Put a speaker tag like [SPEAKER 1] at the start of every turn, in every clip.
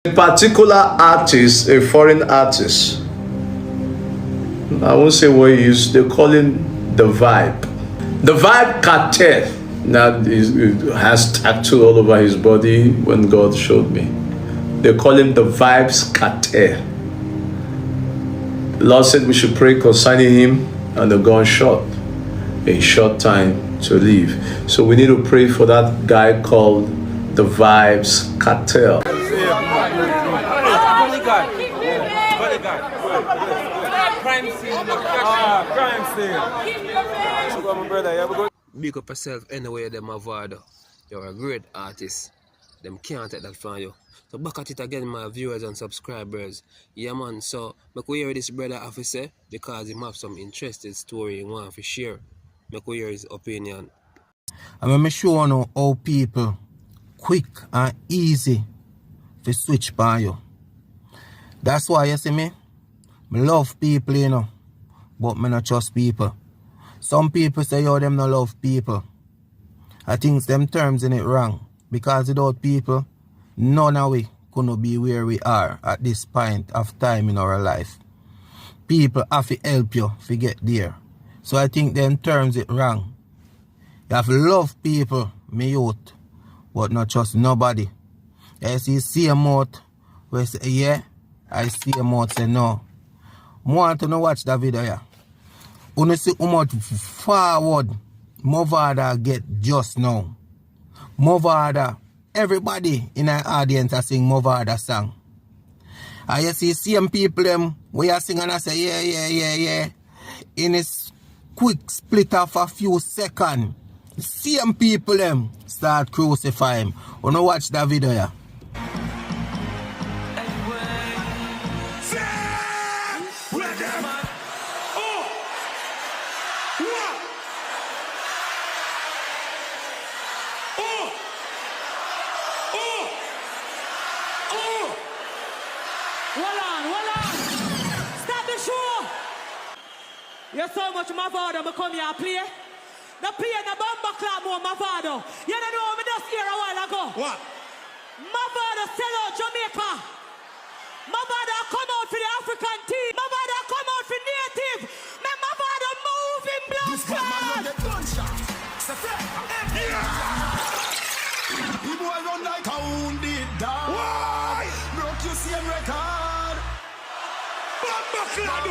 [SPEAKER 1] A particular artist, a foreign artist, I won't say what he is, they call him the Vibe. The Vibe Kartel. Now he has tattoo all over his body when God showed me. They call him the Vybz Kartel. The Lord said we should pray concerning him and the gun shot a short time to leave. So we need to pray for that guy called the Vybz Kartel.
[SPEAKER 2] Big up yourself anyway, them avoid. You're a great artist. Them can't take that from you. So back at it again, my viewers and subscribers. Yeah man, so make we hear this brother have to say because he have some interesting story he want to share. Make we hear his opinion.
[SPEAKER 3] I'm going to show you how people quick and easy to switch by you. That's why you see me. I love people, you know, but I not trust people. Some people say, yo, them not love people. I think them terms in it wrong. Because without people, none of we couldn't be where we are at this point of time in our life. People have to help you to get there. So I think them terms it wrong. You have to love people, me youth, but not trust nobody. I see a mouth where say, yeah, I see a mouth say no. I want to watch that video, yeah. You see how much forward Movada get just now. Movada, everybody in our audience are sing Movada song. And you see same people them we are singing and I say yeah. In a quick split of a few seconds, same people them start crucifying. You know watch that video, yeah.
[SPEAKER 4] Hold on. Stop the show. You're so much my father, I come here play. The play the bomber club more my father. You don't know me just here a while ago.
[SPEAKER 5] What?
[SPEAKER 4] My father sell out Jamaica. My father come out for the African team. My father come out for native. My father move in blood clot.
[SPEAKER 5] The boy run like a wounded dog. Why? Broke you same record. Bomber clad,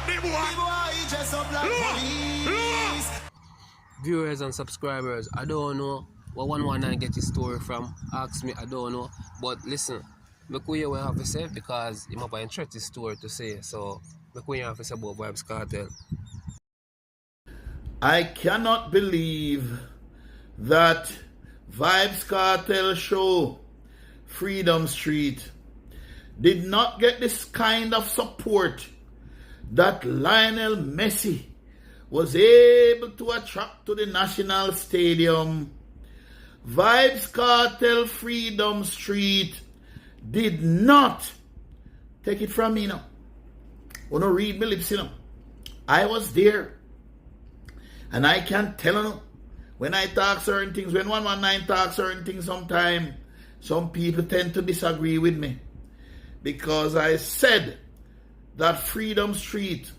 [SPEAKER 5] the boy dress up like police.
[SPEAKER 2] Viewers and subscribers, I don't know what 119 get his story from. Ask me, I don't know. But listen, make we hear what I have to say because he might have an interesting story to say. So make we hear what I have to say about Vybz Kartel.
[SPEAKER 1] I cannot believe that Vybz Kartel show Freedom Street did not get this kind of support that Lionel Messi was able to attract to the National Stadium. Vybz Kartel Freedom Street did not take it from me now. Wanna read my lips, you know. I was there. And I can tell you, when I talk certain things, when 119 talks certain things sometimes, some people tend to disagree with me. Because I said that Freedom Street,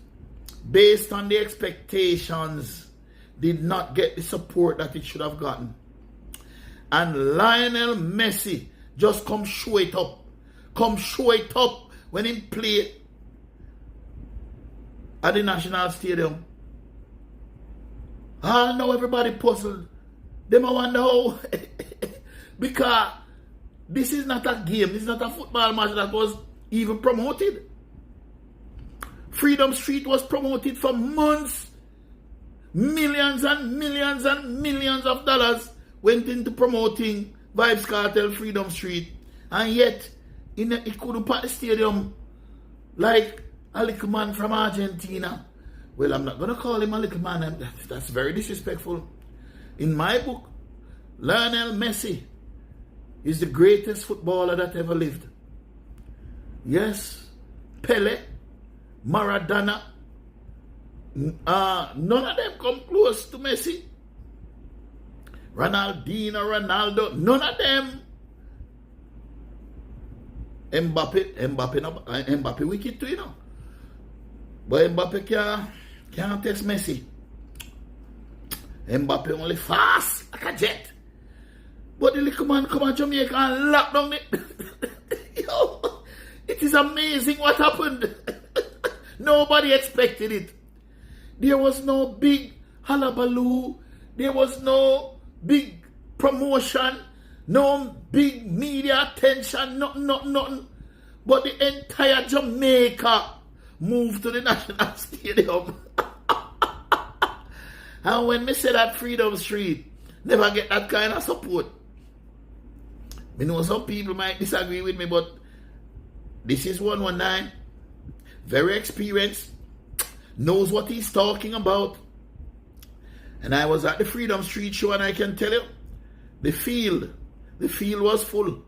[SPEAKER 1] based on the expectations, did not get the support that it should have gotten. And Lionel Messi just come show it up. Come show it up when he play at the National Stadium. Ah, now everybody puzzled. Them I wonder how. Because this is not a game. This is not a football match that was even promoted. Freedom Street was promoted for months. Millions and millions and millions of dollars went into promoting Vybz Kartel Freedom Street. And yet, it couldn't pack the stadium like a little man from Argentina. Well, I'm not going to call him a little man. That's very disrespectful. In my book, Lionel Messi is the greatest footballer that ever lived. Yes, Pele, Maradona, none of them come close to Messi. Ronaldinho, Ronaldo, none of them Mbappe wicked too, you know. But Mbappe can't test Messi. Mbappe only fast like a jet. But the little man come on Jamaica and lock down it. Yo, it is amazing what happened. Nobody expected it. There was no big hullabaloo. There was no big promotion. No big media attention. Nothing. But the entire Jamaica moved to the National Stadium. And when me say that Freedom Street never get that kind of support, I know some people might disagree with me, but this is 119, very experienced, knows what he's talking about. And I was at the Freedom Street show, and I can tell you, the field was full,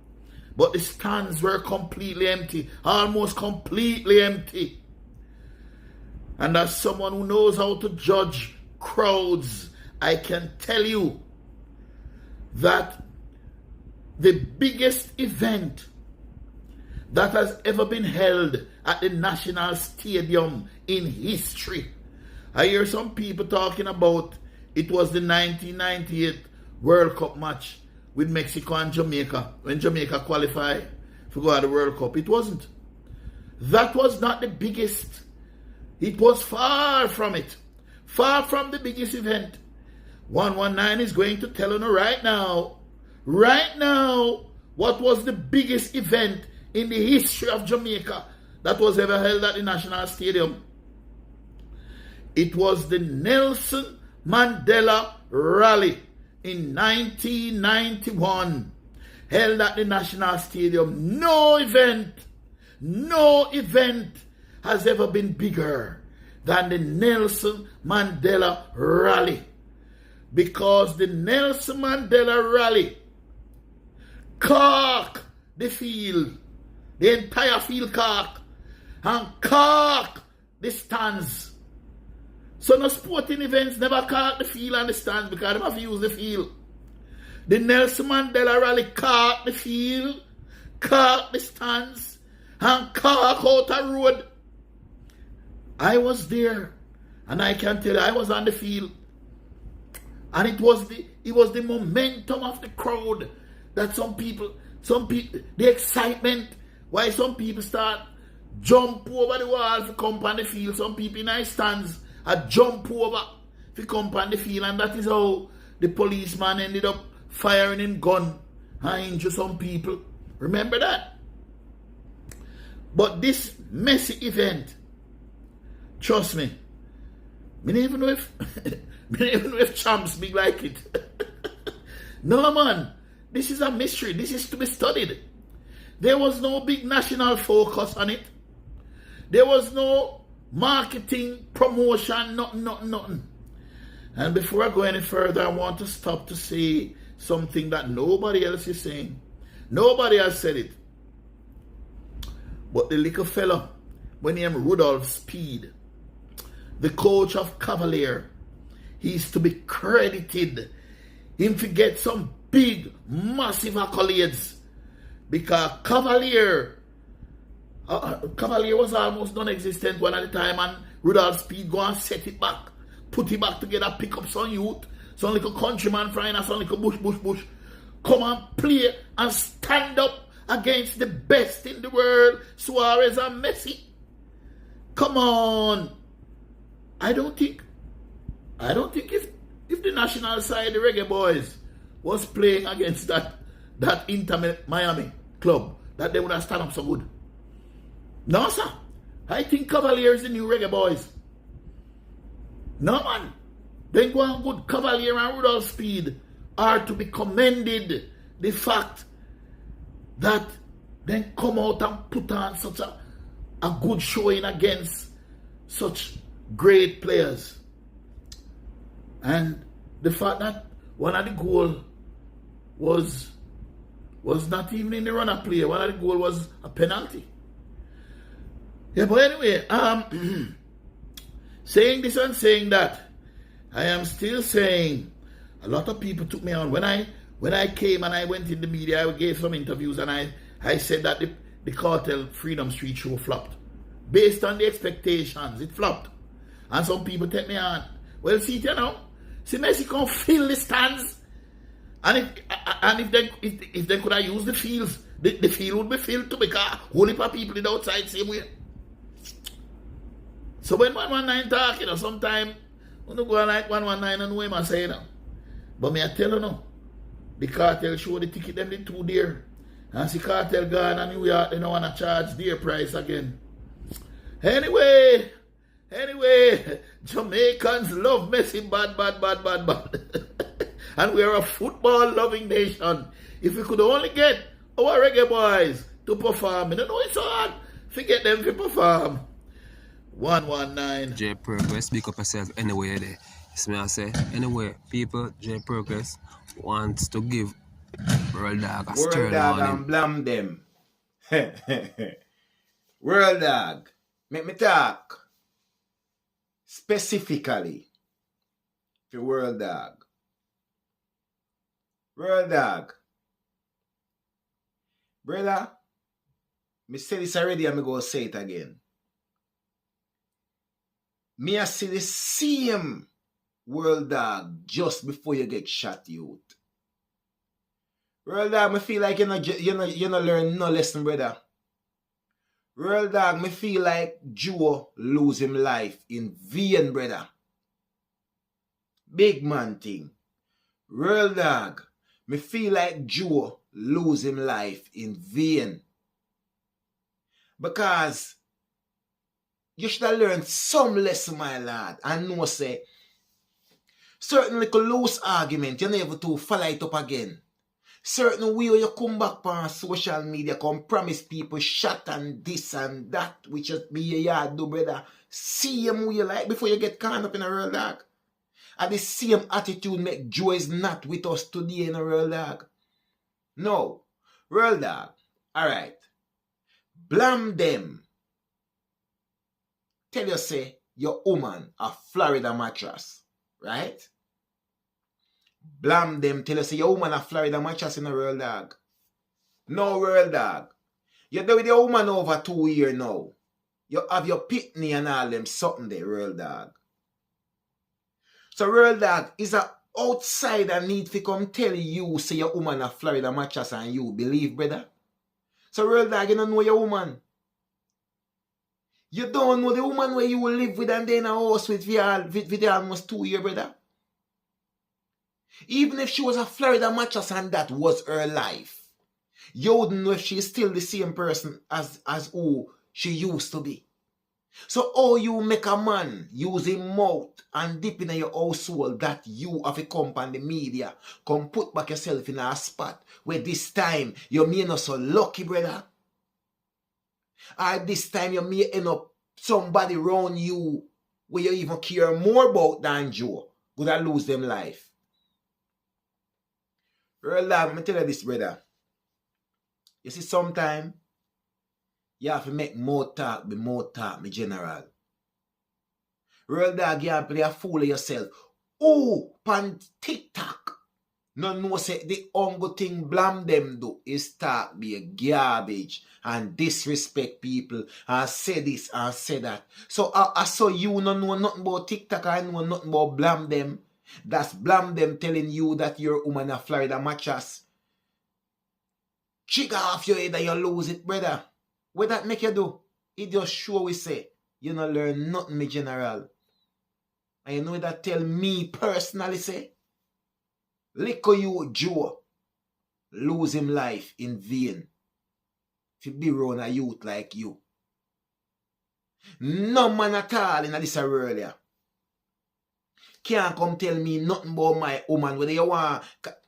[SPEAKER 1] but the stands were completely empty, almost completely empty. And as someone who knows how to judge crowds, I can tell you that the biggest event that has ever been held at the National Stadium in history. I hear some people talking about it was the 1998 World Cup match with Mexico and Jamaica, when Jamaica qualified to go to the World Cup. It wasn't. That was not the biggest. It was far from it. Far from the biggest event. 119 is going to tell you right now, what was the biggest event in the history of Jamaica that was ever held at the National Stadium. It was the Nelson Mandela Rally in 1991, held at the National Stadium. No event has ever been bigger than the Nelson Mandela Rally, because the Nelson Mandela Rally cork the field, the entire field cork, and cork the stands. So no sporting events never cork the field and the stands because they have to use the field. The Nelson Mandela Rally cork the field, cork the stands, and cork out a road. I was there, and I can tell you, I was on the field, and it was the momentum of the crowd that some people, the excitement, why some people start jump over the wall to come on the field. Some people in high stands jump over to come on the field, and that is how the policeman ended up firing his gun and injure some people. Remember that? But this messy event, trust me, I don't even know if champs big like it. No, man. This is a mystery. This is to be studied. There was no big national focus on it. There was no marketing, promotion, nothing. And before I go any further, I want to stop to say something that nobody else is saying. Nobody has said it. But the little fella, when he named Rudolph Speed, the coach of Cavalier, he's to be credited. Him to get some big, massive accolades, because Cavalier was almost non-existent one at a time, and Rudolph Speed go and set it back, put it back together, pick up some youth, some little countryman frying, some little bush, come and play and stand up against the best in the world, Suarez and Messi. Come on. I don't think if the national side, the Reggae Boys, was playing against that Inter Miami club, that they would have stand up so good. No, sir. I think Cavalier is the new Reggae Boys. No, man. Then go on good. Cavalier and Rudolph Speed are to be commended. The fact that then come out and put on such a good showing against such great players. And the fact that one of the goals was not even in the runner play. One of the goals was a penalty. Yeah, but anyway, saying this and saying that, I am still saying a lot of people took me on. When I came and I went in the media, I gave some interviews, and I said that the Kartel Freedom Street show flopped. Based on the expectations, it flopped. And some people take me on. Well, see it, you know. See, Messi can fill the stands. And if they could have used the fields, the field would be filled too, because whole heap of people in the outside same way. So when 119 talk, you know, sometimes when you go like 119 and know him I say, you know. But me I tell you now, the Kartel show the ticket them the two there. And see Kartel gone and New York, they don't want to charge their price again. Anyway, Jamaicans love Messi bad. And we are a football-loving nation. If we could only get our reggae boys to perform, you know it's hard. Forget them to perform. 119.
[SPEAKER 2] J Progress, speak up yourself anywhere there. It's me I say, anyway, people, J Progress wants to give World Dawg a stern
[SPEAKER 6] World Dawg
[SPEAKER 2] warning.
[SPEAKER 6] and blam them. World Dawg, make me talk specifically to World Dawg. World Dawg, brother, me say this already and me go say it again. Me I see the same World Dawg just before you get shot, youth. World Dawg, me feel like you know learn no lesson, brother. World Dawg, me feel like Joe lose him life in vain, brother. Big man thing. World Dawg, me feel like Joe lose him life in vain. Because you should have learned some lesson, my lad, and know say, certain little loose argument, you never to follow it up again. Certain way you come back on social media, come promise people shot and this and that, which just be your yard do, brother. Same way you like before you get caught up in a World Dawg. And the same attitude make Joe is not with us today in a World Dawg. No. World Dawg. Alright. Blam them. Tell you say your woman a Florida mattress. Right? Blam them. Tell you say your woman a Florida mattress in a World Dawg. No, World Dawg. You're with your woman over 2 years now. You have your pitney and all them something there, World Dawg. So World Dawg is a outsider need to come tell you say your woman a Florida mattress and you believe, brother. So World Dawg, you don't know your woman. You don't know the woman where you will live with and then a house with almost 2 years, brother. Even if she was a Florida mattress and that was her life, you wouldn't know if she's still the same person as who she used to be. So how you make a man use his mouth and dip in your household that you have to come on the media, come put back yourself in a spot where this time you may not so lucky, brother. Or this time you may end up somebody around you where you even care more about than Joe, would I lose them life. Real love, let me tell you this, brother. You see, sometimes you have to make more talk, me general. Real Dawg, you have to play a fool of yourself. Oh, pan TikTok. No say the only thing blam them do is talk be a garbage and disrespect people and say this and say that. So I saw you no know nothing about TikTok, I know nothing about blam them. That's blam them telling you that your woman a Florida mattress. Trigger off your head and you lose it, brother. What that make you do? It just show we say, you no learn nothing, me general. And you know that tell me personally say, lick you, Joe, lose him life in vain. If you be around a youth like you. No man at all in this earlier. Can't come tell me nothing about my woman. Whether you want,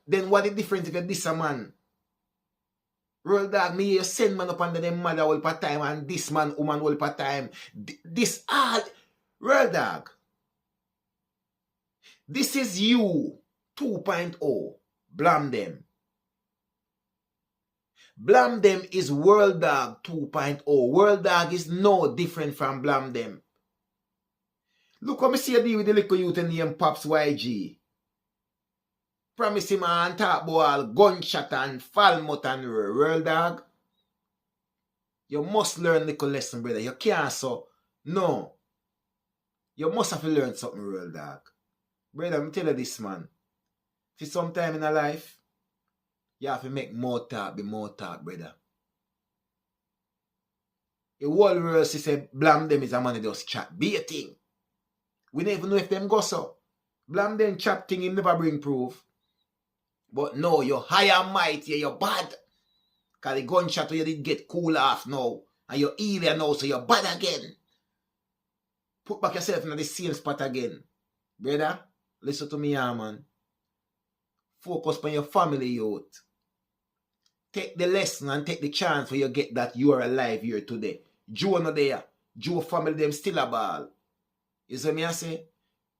[SPEAKER 6] then what the difference if you diss a man? Real Dawg, me you send man up under them mother all per time and this man, woman all per time. This all, Real Dawg. This is you 2.0. Blam them. Blam them is World Dawg 2.0. World Dawg is no different from Blam them. Look what me see you deal with the little youth in the Pops YG. Promise him and talk about all gunshot and falmouth and World Dawg. You must learn a little lesson, brother. You can't so. No. You must have to learn something real, dog. Brother, I'm tell you this, man. For some time in a life, you have to make more talk, be more talk, brother. The whole world say blame them is a man that just chat. Be a thing. We never even know if them go so. Blame them chat thing, him never bring proof. But no, you're high and mighty, you're bad. Because the gunshot you did get cool off now. And you're evil now, so you're bad again. Put back yourself in the same spot again. Brother, listen to me, yeah, man. Focus on your family, youth. Take the lesson and take the chance for you get that you are alive here today. Joe not there. Joe family, them still a ball. You see me I say?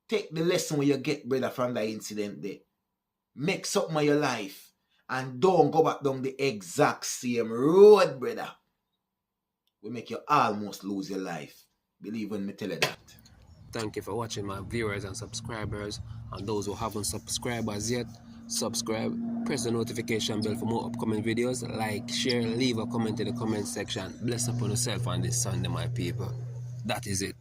[SPEAKER 6] Take the lesson when you get, brother, from that incident there. Make something of your life. And don't go back down the exact same road, brother. We make you almost lose your life. Believe when me tell you that.
[SPEAKER 2] Thank you for watching my viewers and subscribers. And those who haven't subscribed as yet, subscribe, press the notification bell for more upcoming videos. Like, share, leave a comment in the comment section. Bless upon yourself on this Sunday, my people. That is it.